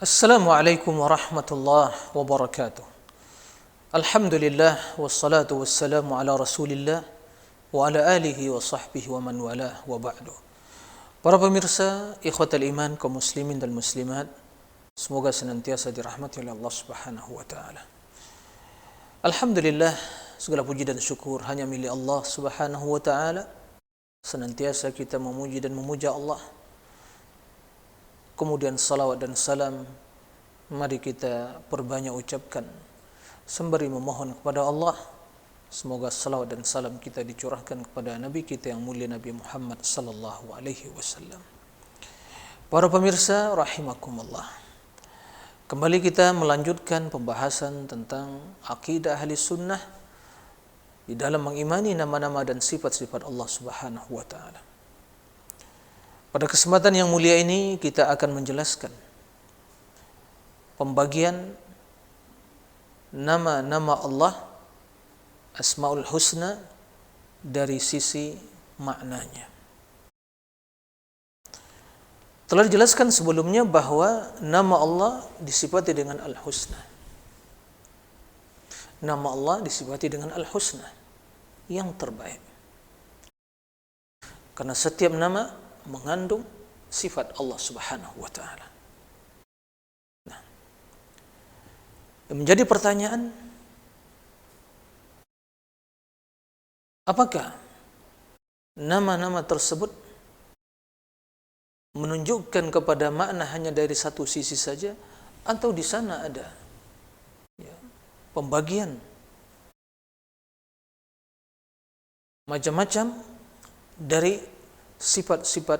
Assalamualaikum warahmatullahi wabarakatuh. Alhamdulillah wassalatu wassalamu ala Rasulillah wa ala alihi wa sahbihi wa man walah wa ba'du. Para pemirsa, ikhwatal iman, kaum muslimin dan muslimat, semoga senantiasa dirahmati oleh Allah Subhanahu wa taala. Alhamdulillah, segala puji dan syukur hanya milik Allah Subhanahu wa taala. Senantiasa kita memuji dan memuja Allah. Kemudian salawat dan salam mari kita perbanyak ucapkan sembari memohon kepada Allah, semoga salawat dan salam kita dicurahkan kepada Nabi kita yang mulia, Nabi Muhammad sallallahu alaihi wasallam. Para pemirsa rahimakumullah, kembali kita melanjutkan pembahasan tentang akidah ahli sunnah di dalam mengimani nama-nama dan sifat-sifat Allah Subhanahu wa taala. Pada kesempatan yang mulia ini kita akan menjelaskan pembagian nama-nama Allah Asmaul Husna dari sisi maknanya. Telah dijelaskan sebelumnya bahwa nama Allah disifati dengan Al-Husna. Nama Allah disifati dengan Al-Husna, yang terbaik. Karena setiap nama mengandung sifat Allah Subhanahu wa taala. Nah, yang menjadi pertanyaan, apakah nama-nama tersebut menunjukkan kepada makna hanya dari satu sisi saja, atau di sana ada pembagian macam-macam dari sifat-sifat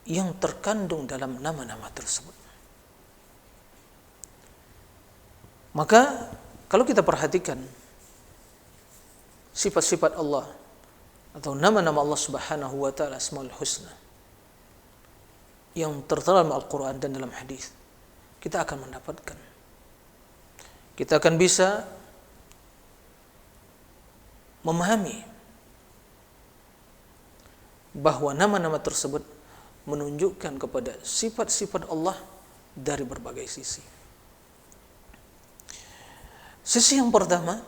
yang terkandung dalam nama-nama tersebut? Maka kalau kita perhatikan sifat-sifat Allah atau nama-nama Allah Subhanahu wa taala Asmaul Husna yang tertera dalam Al-Quran dan dalam hadis, kita akan mendapatkan, kita akan bisa memahami bahwa nama-nama tersebut menunjukkan kepada sifat-sifat Allah dari berbagai sisi. Sisi yang pertama,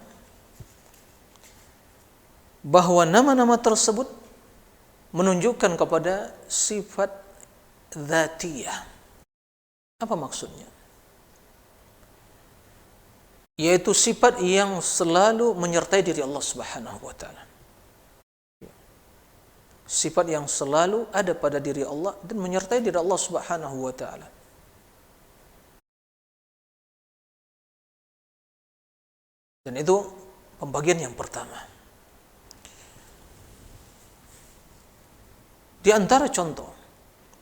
bahwa nama-nama tersebut menunjukkan kepada sifat dzatiyah. Apa maksudnya? Yaitu sifat yang selalu menyertai diri Allah Subhanahu wa taala. Sifat yang selalu ada pada diri Allah dan menyertai diri Allah Subhanahu wa taala. Dan itu pembagian yang pertama. Di antara contoh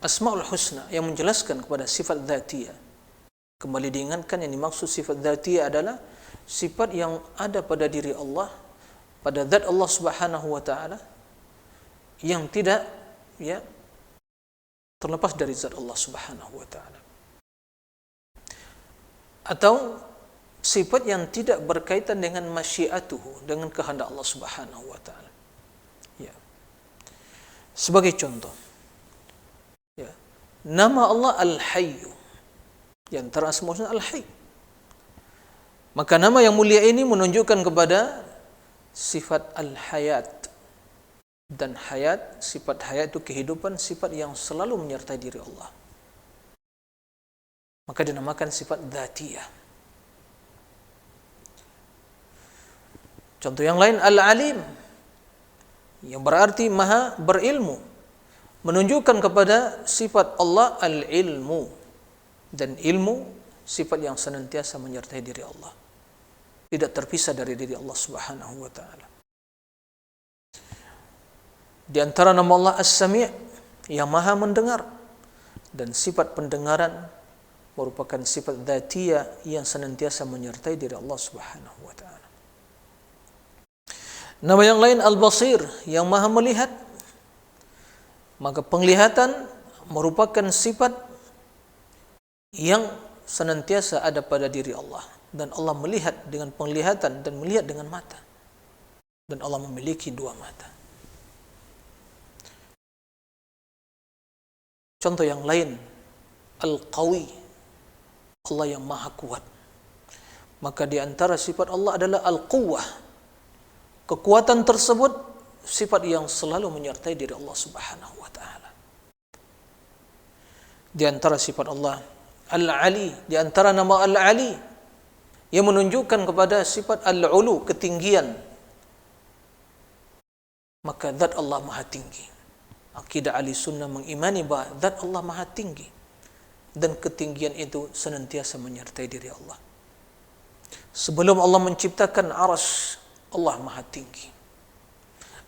Asmaul Husna yang menjelaskan kepada sifat dzatiyah, kembali diingatkan yang dimaksud sifat dzatiyah adalah sifat yang ada pada diri Allah, pada zat Allah Subhanahu wa taala, yang tidak terlepas dari zat Allah Subhanahu wa taala, atau sifat yang tidak berkaitan dengan masyiatuhu, dengan kehendak Allah Subhanahu wa taala. Sebagai contoh, nama Allah Al-Hayyu, yang terasma Al-Hayy. Maka nama yang mulia ini menunjukkan kepada sifat Al-Hayat. Dan hayat, sifat hayat itu kehidupan, sifat yang selalu menyertai diri Allah. Maka dinamakan sifat dzatiyah. Contoh yang lain, Al-Alim, yang berarti maha berilmu, menunjukkan kepada sifat Allah Al-Ilmu. Dan ilmu, sifat yang senantiasa menyertai diri Allah, tidak terpisah dari diri Allah Subhanahu wa taala. Di antara nama Allah As-Sami', yang maha mendengar, dan sifat pendengaran merupakan sifat dzatiyah yang senantiasa menyertai diri Allah Subhanahu wa taala. Nama yang lain Al-Basir, yang maha melihat. Maka penglihatan merupakan sifat yang senantiasa ada pada diri Allah, dan Allah melihat dengan penglihatan dan melihat dengan mata, dan Allah memiliki dua mata. Contoh yang lain Al-Qawi, Allah yang maha kuat. Maka di antara sifat Allah adalah Al-Quwwah. Kekuatan tersebut sifat yang selalu menyertai diri Allah Subhanahu wa taala. Di antara sifat Allah Al-Ali, di antara nama Al-Ali yang menunjukkan kepada sifat Al-Ulu, ketinggian. Maka zat Allah maha tinggi. Akidah ahli sunnah mengimani bahawa zat Allah maha tinggi, dan ketinggian itu senantiasa menyertai diri Allah. Sebelum Allah menciptakan arsy, Allah maha tinggi.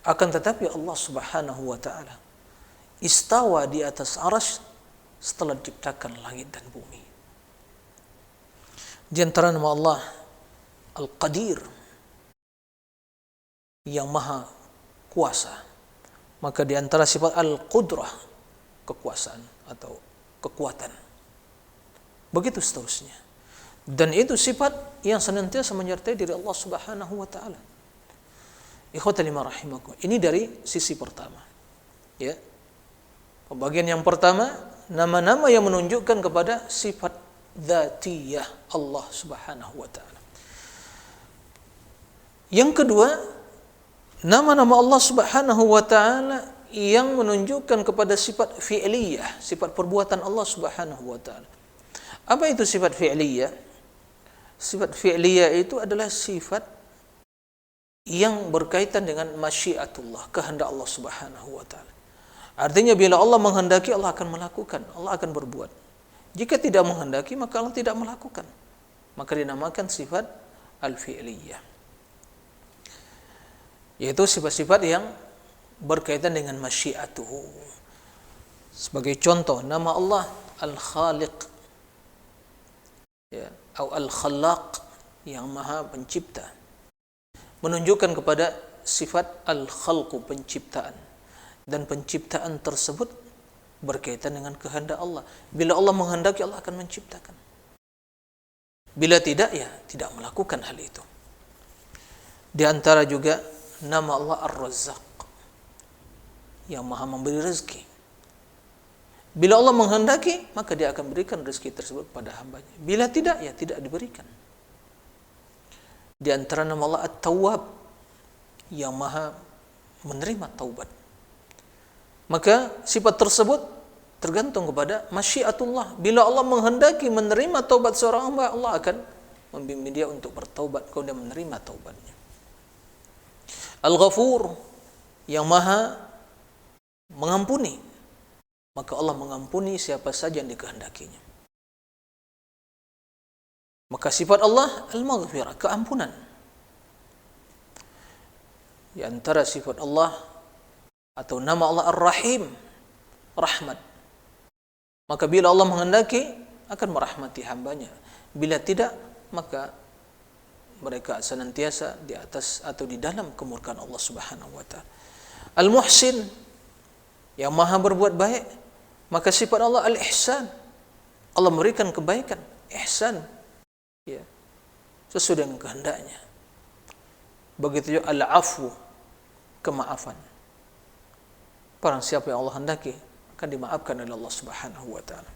Akan tetapi Allah Subhanahu wa taala istawa di atas arsy setelah diciptakan langit dan bumi. Di antara nama Allah Al-Qadir, yang maha kuasa. Maka di antara sifat Al-Qudrah, kekuasaan atau kekuatan. Begitu seterusnya. Dan itu sifat yang senantiasa menyertai diri Allah Subhanahu wa taala. Ikhwatal iman rahimakum. Ini dari sisi pertama. Ya. Pembagian yang pertama, nama-nama yang menunjukkan kepada sifat dzatiyah Allah Subhanahu wa taala. Yang kedua, nama-nama Allah Subhanahu wa taala yang menunjukkan kepada sifat fi'liyah, sifat perbuatan Allah Subhanahu wa taala. Apa itu sifat fi'liyah? Sifat fi'liyah itu adalah sifat yang berkaitan dengan masyiatullah, kehendak Allah Subhanahu wa taala. Artinya bila Allah menghendaki, Allah akan melakukan, Allah akan berbuat. Jika tidak menghendaki, maka Allah tidak melakukan. Maka dinamakan sifat al-fi'liyah. Yaitu sifat-sifat yang berkaitan dengan masyiatuhu. Sebagai contoh, nama Allah Al-Khaliq, ya, atau Al-Khallaq, yang maha pencipta, menunjukkan kepada sifat Al-Khalqu, penciptaan. Dan penciptaan tersebut berkaitan dengan kehendak Allah. Bila Allah menghendaki, Allah akan menciptakan. Bila tidak, ya tidak melakukan hal itu. Di antara juga nama Allah Ar-Razzaq, yang maha memberi rezeki. Bila Allah menghendaki, maka dia akan berikan rezeki tersebut pada hambanya. Bila tidak, ya tidak diberikan. Di antara nama Allah At-Tawwab, yang maha menerima taubat. Maka sifat tersebut tergantung kepada masyiatullah. Bila Allah menghendaki menerima taubat seorang hamba, Allah akan membimbing dia untuk bertaubat, kemudian menerima taubatnya. Al-Ghafur, yang maha mengampuni. Maka Allah mengampuni siapa saja yang dikehendakinya. Maka sifat Allah Al-Maghfirah, keampunan. Di antara sifat Allah atau nama Allah Ar-Rahim, rahmat. Maka bila Allah menghendaki, akan merahmati hambanya. Bila tidak, maka mereka senantiasa di atas atau di dalam kemurkaan Allah Subhanahu wa taala. Al-Muhsin, yang maha berbuat baik. Maka sifat Allah Al-Ihsan, Allah memberikan kebaikan, ihsan, ya, sesuai dengan kehendaknya. Begitu juga Al-Afwu, kemaafan. Barang siapa yang Allah hendaki, akan dimaafkan oleh Allah Subhanahu wa taala.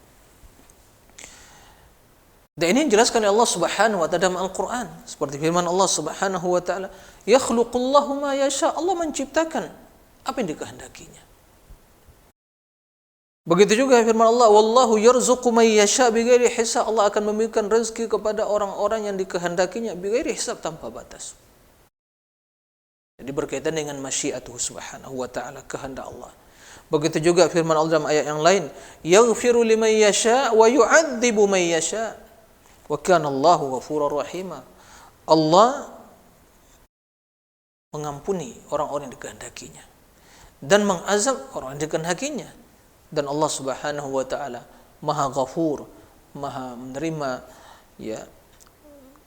Dan ini dijelaskan oleh Allah Subhanahu wa taala dalam Al-Qur'an, seperti firman Allah Subhanahu wa taala, "Yakhluqullahu ma yasha", Allah menciptakan apa yang dikehendakinya. Begitu juga firman Allah, "Wallahu yarzuqu may yasha bighairi hisab", Allah akan memberikan rezeki kepada orang-orang yang dikehendakinya bighairi hisab, tanpa batas. Jadi berkaitan dengan masyiatuhu subhanahu wa ta'ala, kehendak Allah. Begitu juga firman Allah dalam ayat yang lain, "Yaghfiru liman yasha wa yu'adzibu man yasha wa kana Allahu ghafurur rahima". Allah mengampuni orang-orang yang dikehendakinya dan mengazab orang yang dikehendakinya. Dan Allah Subhanahu wa taala Maha Ghafur, Maha menerima, ya,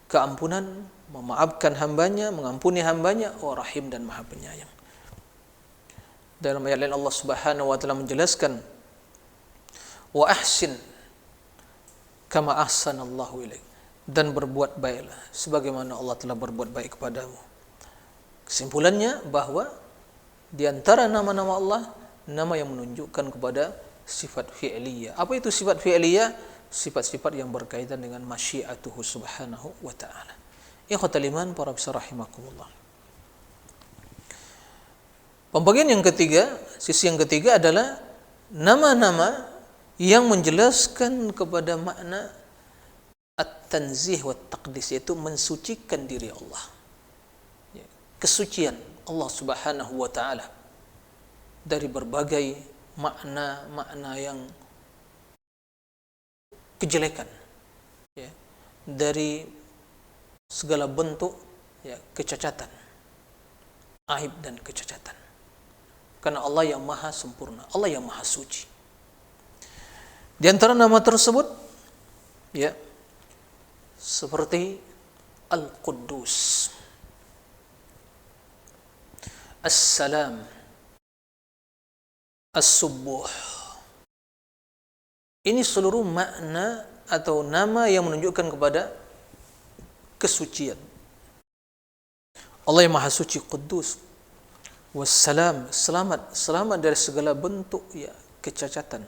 keampunan, memaafkan hambanya, mengampuni hambanya, Rahim, dan Maha Penyayang. Dalam ayat lain Allah Subhanahu wa taala menjelaskan, "Wa ahsin kama ahsanallahu ilaik", dan berbuat baiklah sebagaimana Allah telah berbuat baik kepadamu. Kesimpulannya bahwa di antara nama-nama Allah, nama yang menunjukkan kepada sifat fi'liyah. Apa itu sifat fi'liyah? sifat-sifat yang berkaitan dengan masyiatuhu subhanahu wa ta'ala. Ikhwatal iman, para besar rahimakumullah. Pembagian yang ketiga, sisi yang ketiga adalah nama-nama yang menjelaskan kepada makna at-tanzih wa taqdis, yaitu mensucikan diri Allah. Kesucian Allah subhanahu wa ta'ala dari berbagai makna-makna yang kejelekan, dari segala bentuk kecacatan, aib dan kecacatan. Karena Allah yang maha sempurna, Allah yang maha suci. Di antara nama tersebut, seperti Al-Quddus, As-Salam, As-Subbuh. Ini seluruh makna atau nama yang menunjukkan kepada kesucian. Allah yang maha suci, Quddus. Wassalam, selamat dari segala bentuk kecacatan,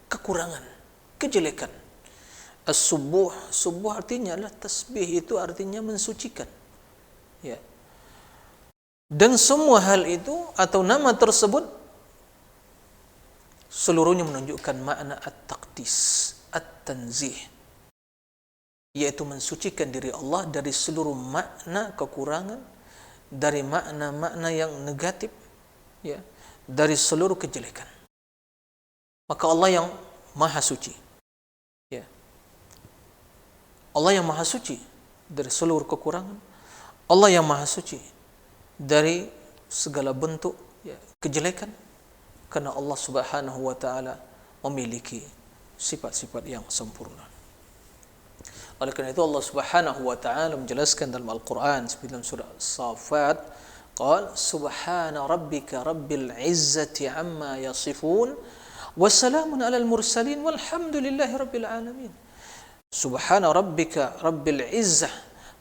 kekurangan, kejelekan. As-Subbuh, subuh artinya adalah tasbih, itu artinya mensucikan. Dan semua hal itu atau nama tersebut seluruhnya menunjukkan makna at-taqdis, at-tanzih, yaitu mensucikan diri Allah dari seluruh makna kekurangan, dari makna-makna yang negatif, dari seluruh kejelekan. Maka Allah yang maha suci, Allah yang maha suci dari seluruh kekurangan, Allah yang maha suci dari segala bentuk kejelekan, karena Allah subhanahu wa ta'ala memiliki sifat-sifat yang sempurna. Oleh karena itu Allah subhanahu wa ta'ala menjelaskan dalam Al-Quran dalam surah As-Saffat, qala subhana rabbika rabbil izzati amma yasifun wa salamun alal mursalin walhamdulillahi rabbil alamin. Subhana rabbika rabbil izzah,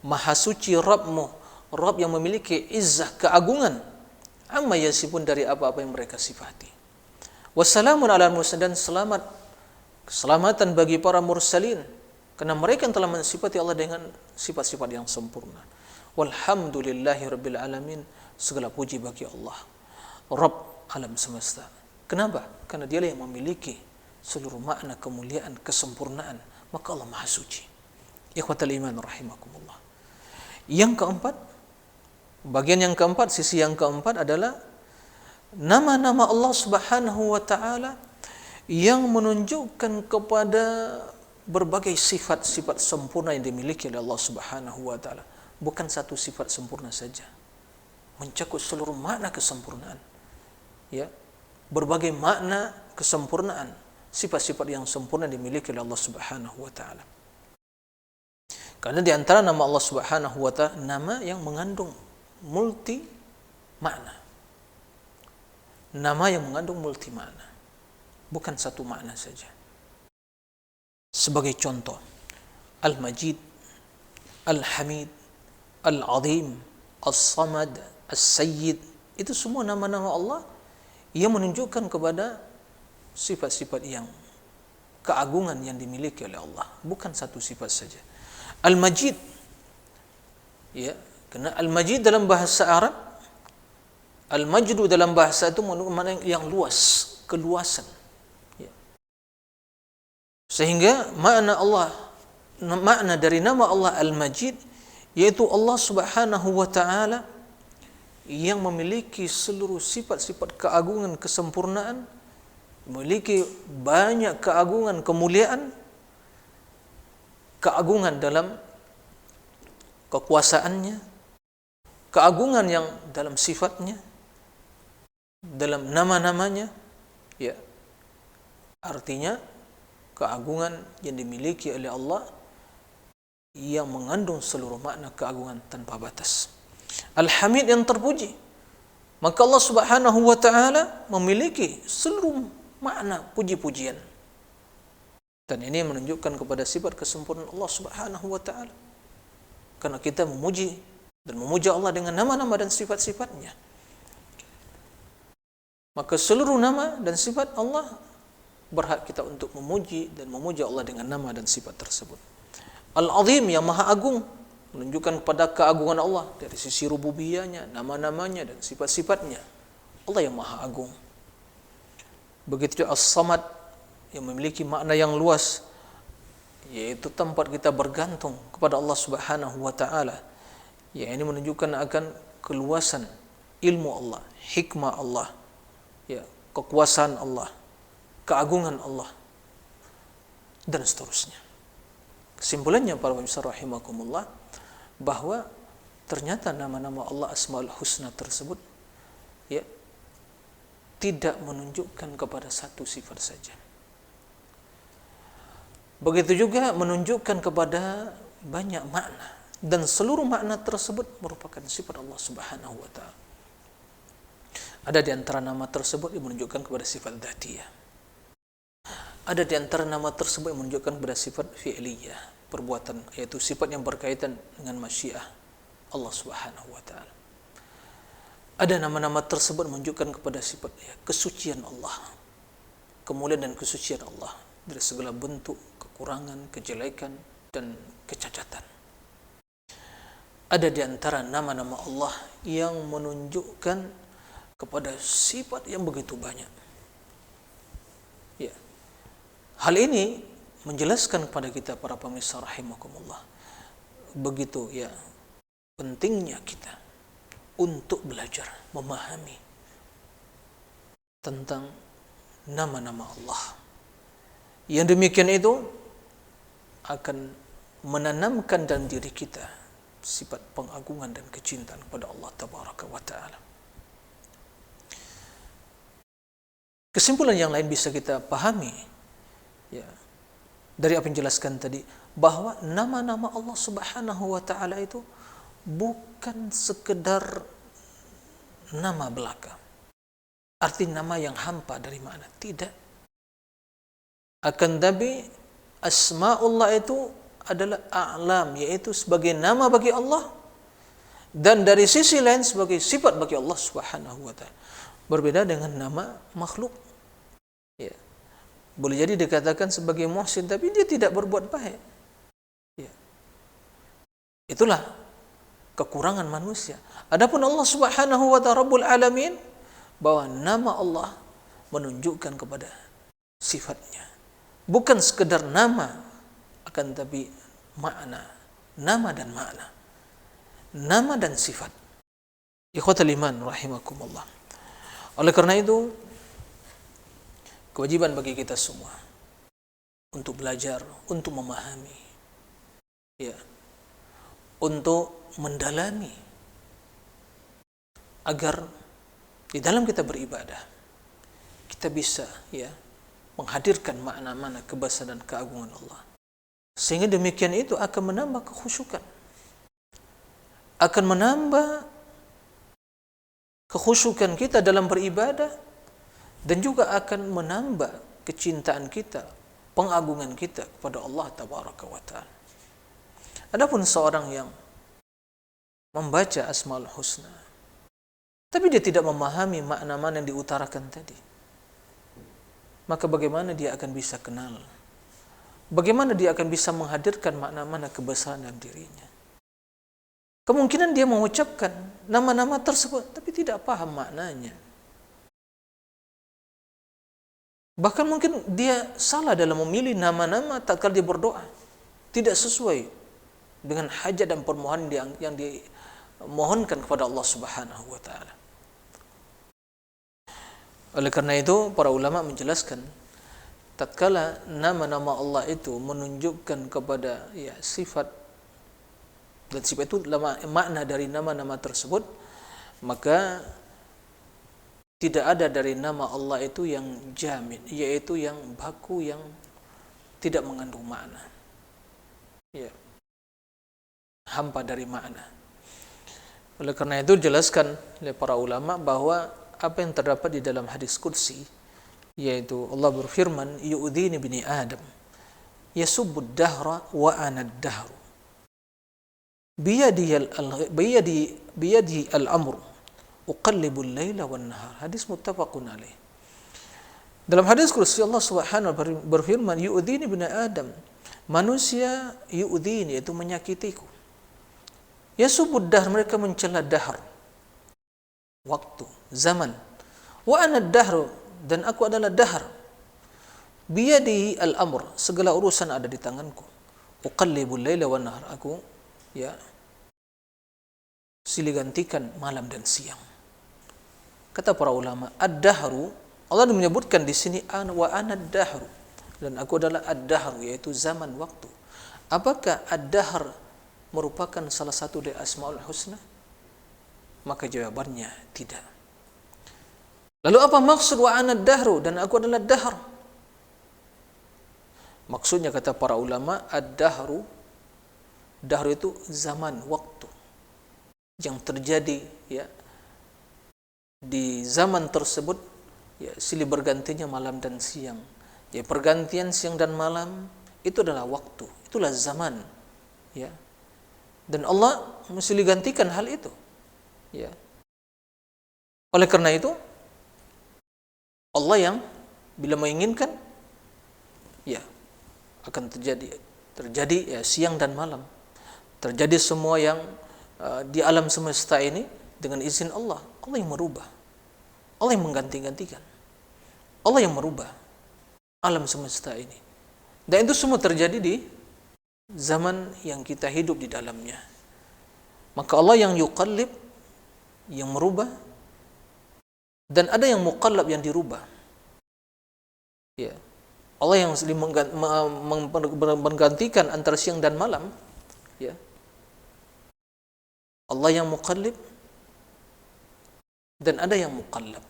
maha suci Rabbmu, Rabb yang memiliki izzah, keagungan, amma yasifun, dari apa-apa yang mereka sifati. Wassalamun ala mursalin, dan keselamatan bagi para mursalin, karena mereka yang telah mensifati Allah dengan sifat-sifat yang sempurna. Walhamdulillahi rabbil alamin, segala puji bagi Allah, Rabb alam semesta. Kenapa? Karena Dialah yang memiliki seluruh makna kemuliaan, kesempurnaan, maka Allah maha suci. Ikhwatal iman rahimakumullah. Yang keempat, bagian yang keempat, sisi yang keempat adalah nama-nama Allah subhanahu wa ta'ala yang menunjukkan kepada berbagai sifat-sifat sempurna yang dimiliki oleh Allah subhanahu wa ta'ala. Bukan satu sifat sempurna saja, mencakup seluruh makna kesempurnaan, berbagai makna kesempurnaan, sifat-sifat yang sempurna dimiliki oleh Allah subhanahu wa ta'ala. Karena di antara nama Allah subhanahu wa ta'ala, nama yang mengandung multi makna, nama yang mengandung multi makna, bukan satu makna saja. Sebagai contoh, Al-Majid, Al-Hamid, Al-Azim, As-Samad, As-Sayyid, itu semua nama-nama Allah yang menunjukkan kepada sifat-sifat yang keagungan yang dimiliki oleh Allah, bukan satu sifat saja. Al-Majid, karena Al-Majid dalam bahasa Arab, Al-Majdu dalam bahasa itu makna yang luas, keluasan. Sehingga makna dari nama Allah Al-Majid, yaitu Allah subhanahu wa ta'ala yang memiliki seluruh sifat-sifat keagungan, kesempurnaan, memiliki banyak keagungan, kemuliaan, keagungan dalam kekuasaannya, keagungan yang dalam sifatnya, dalam nama-namanya, artinya keagungan yang dimiliki oleh Allah yang mengandung seluruh makna keagungan tanpa batas. Al-Hamid, yang terpuji, maka Allah subhanahu wa ta'ala memiliki seluruh makna puji-pujian, dan ini menunjukkan kepada sifat kesempurnaan Allah subhanahu wa ta'ala, karena kita memuji dan memuja Allah dengan nama-nama dan sifat-sifatnya. Maka seluruh nama dan sifat Allah berhak kita untuk memuji dan memuja Allah dengan nama dan sifat tersebut. Al-Azim, yang maha agung, menunjukkan kepada keagungan Allah dari sisi rububiyahnya, nama-namanya dan sifat-sifatnya. Allah yang maha agung. Begitu juga As-Samad, yang memiliki makna yang luas, yaitu tempat kita bergantung kepada Allah Subhanahu wa taala. Yang ini menunjukkan akan keluasan ilmu Allah, hikmah Allah, ya, kekuasaan Allah, keagungan Allah, dan seterusnya. Kesimpulannya para pemirsa rahimakumullah, bahwa ternyata nama-nama Allah Asmaul Husna tersebut, ya, tidak menunjukkan kepada satu sifat saja. Begitu juga menunjukkan kepada banyak makna, dan seluruh makna tersebut merupakan sifat Allah Subhanahu wa taala. Ada di antara nama tersebut yang menunjukkan kepada sifat dzatiyah. Ada di antara nama tersebut yang menunjukkan kepada sifat fi'liyah, perbuatan, yaitu sifat yang berkaitan dengan masyiah Allah Subhanahu wa taala. Ada nama-nama tersebut menunjukkan kepada sifat, ya, kesucian Allah, kemuliaan dan kesucian Allah dari segala bentuk kekurangan, kejelekan, dan kecacatan. Ada di antara nama-nama Allah yang menunjukkan kepada sifat yang begitu banyak. Ya. Hal ini menjelaskan kepada kita para pemirsa rahimakumullah, begitu, ya, pentingnya kita untuk belajar memahami tentang nama-nama Allah. Yang demikian itu akan menanamkan dalam diri kita sifat pengagungan dan kecintaan kepada Allah Tabaraka wa Ta'ala. Kesimpulan yang lain bisa kita pahami, ya, dari apa yang dijelaskan tadi, bahwa nama-nama Allah Subhanahu wa taala itu bukan sekedar nama belaka, arti nama yang hampa dari mana, tidak. Akan tapi asmaullah itu adalah a'lam, yaitu sebagai nama bagi Allah, dan dari sisi lain sebagai sifat bagi Allah Subhanahu wa taala. Berbeda dengan nama makhluk. Ya. Boleh jadi dikatakan sebagai muhsin, tapi dia tidak berbuat baik. Ya. Itulah kekurangan manusia. Adapun Allah Subhanahu wa ta'ala Rabbul Alamin, bahwa nama Allah menunjukkan kepada sifatnya. Bukan sekedar nama, akan tapi makna. Nama dan makna. Nama dan sifat. Ikhwatal iman rahimakumullah. Oleh karena itu, kewajiban bagi kita semua untuk belajar, untuk memahami, ya, untuk mendalami, agar di dalam kita beribadah kita bisa, ya, menghadirkan makna-makna kebesaran dan keagungan Allah. Sehingga demikian itu akan menambah kekhusyukan, akan menambah kekhusyukan kita dalam beribadah, dan juga akan menambah kecintaan kita, pengagungan kita kepada Allah Tabaraka wa Ta'ala. Adapun seorang yang membaca Asmaul Husna, tapi dia tidak memahami makna-makna yang diutarakan tadi, maka bagaimana dia akan bisa kenal? Bagaimana dia akan bisa menghadirkan makna-makna kebesaran dalam dirinya? Kemungkinan dia mengucapkan nama-nama tersebut, tapi tidak paham maknanya. Bahkan mungkin dia salah dalam memilih nama-nama tatkala dia berdoa, tidak sesuai dengan hajat dan permohonan yang dimohonkan kepada Allah Subhanahu wa taala. Oleh karena itu, para ulama menjelaskan, tatkala nama-nama Allah itu menunjukkan kepada, ya, sifat, dan sifat itu makna dari nama-nama tersebut, maka tidak ada dari nama Allah itu yang jamin, yaitu yang baku, yang tidak mengandung makna, ya, hampa dari makna. Oleh karena itu dijelaskan oleh para ulama bahwa apa yang terdapat di dalam hadis qudsi, yaitu Allah berfirman, yu'dhini bini Adam yasubbud dahra wa ana ad-dahru biyadi al-amru uqallibul laila wan nahar. Hadis muttafaqun alaih. Dalam hadis qudsi Allah Subhanahu wa taala berfirman, yu'dini ibnu Adam, manusia yu'dini, itu menyakitiku. Yasubud dahr, mereka mencela dahr, waktu, zaman. Wa ana dahru, dan aku adalah dahr. Biyadihi al-amr, segala urusan ada di tanganku. Uqallibul laila wan nahar, aku silih gantikan malam dan siang. Kata para ulama, ad-dahru, Allah menyebutkan di sini wa ana ad-dahru, dan aku adalah ad-dahru, yaitu zaman, waktu. Apakah ad-dahr merupakan salah satu dari Asmaul Husna? Maka jawabannya tidak. Lalu apa maksud wa ana ad-dahru, dan aku adalah dahr? Maksudnya kata para ulama, ad-dahru, dahru itu zaman, waktu yang terjadi ya di zaman tersebut, ya silih bergantinya malam dan siang. Ya, pergantian siang dan malam itu adalah waktu, itulah zaman. Ya. Dan Allah silih gantikan hal itu. Ya. Oleh karena itu, Allah yang bila menginginkan, ya akan terjadi ya siang dan malam. Terjadi semua yang di alam semesta ini dengan izin Allah. Allah yang merubah, Allah yang mengganti-gantikan, Allah yang merubah alam semesta ini. Dan itu semua terjadi di zaman yang kita hidup di dalamnya. Maka Allah yang yuqallib, yang merubah, dan ada yang muqallab, yang dirubah. Ya. Allah yang menggantikan antara siang dan malam, ya. Allah yang muqallib, dan ada yang muqallab.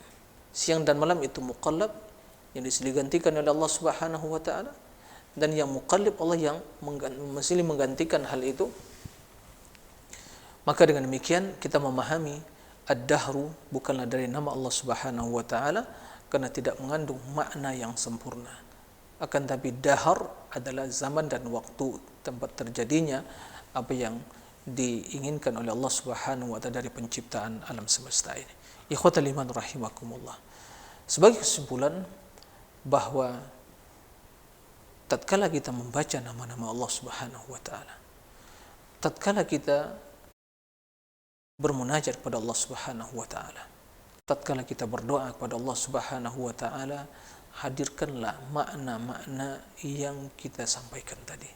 Siang dan malam itu muqallab, yang digantikan oleh Allah Subhanahu wa taala, dan yang muqallib Allah yang mesti menggantikan hal itu. Maka dengan demikian kita memahami ad-dahru bukanlah dari nama Allah Subhanahu wa taala, karena tidak mengandung makna yang sempurna. Akan tapi dahar adalah zaman dan waktu, tempat terjadinya apa yang diinginkan oleh Allah Subhanahu wa taala dari penciptaan alam semesta ini. Ikhwatal iman rahimakumullah. Sebagai kesimpulan, bahwa tatkala kita membaca nama-nama Allah Subhanahu wa taala, tatkala kita bermunajat kepada Allah Subhanahu wa taala, tatkala kita berdoa kepada Allah Subhanahu wa taala, hadirkanlah makna-makna yang kita sampaikan tadi.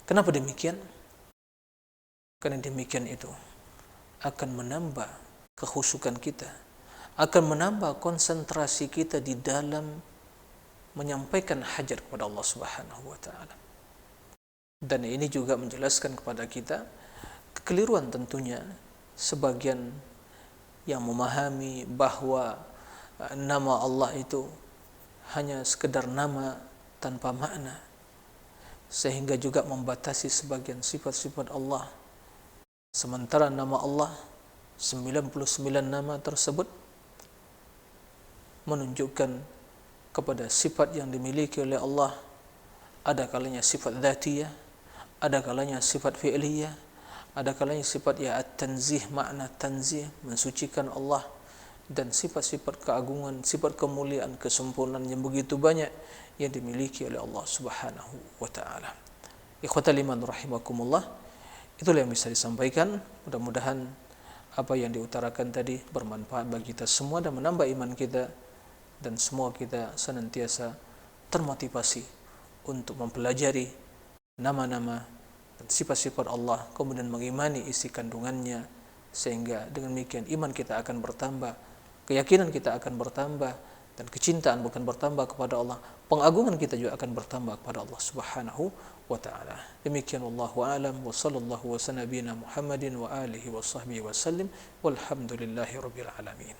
Kenapa demikian? Karena demikian itu akan menambah kekhusyukan kita, akan menambah konsentrasi kita di dalam menyampaikan hajat kepada Allah Subhanahu wa taala. Dan ini juga menjelaskan kepada kita kekeliruan tentunya sebagian yang memahami bahwa nama Allah itu hanya sekedar nama tanpa makna, sehingga juga membatasi sebagian sifat-sifat Allah. Sementara nama Allah 99 nama tersebut menunjukkan kepada sifat yang dimiliki oleh Allah. Ada kalanya sifat dzatiyah, ada kalanya sifat fi'liyah, ada kalanya sifat ya at-tanzih, makna tanzih, mensucikan Allah, dan sifat-sifat keagungan, sifat kemuliaan, kesempurnaan yang begitu banyak yang dimiliki oleh Allah Subhanahu wa taala. Ikhwatal iman rahimakumullah, itulah yang bisa disampaikan. Mudah-mudahan apa yang diutarakan tadi bermanfaat bagi kita semua dan menambah iman kita, dan semua kita senantiasa termotivasi untuk mempelajari nama-nama dan sifat-sifat Allah, kemudian mengimani isi kandungannya, sehingga dengan demikian iman kita akan bertambah, keyakinan kita akan bertambah, dan kecintaan bukan bertambah kepada Allah, pengagungan kita juga akan bertambah kepada Allah Subhanahu wa taala. Demikian wallahu a'lam wa sallallahu wa sallam nabiyina Muhammadin wa alihi wa sahbihi wa sallim walhamdulillahi rabbil alamin.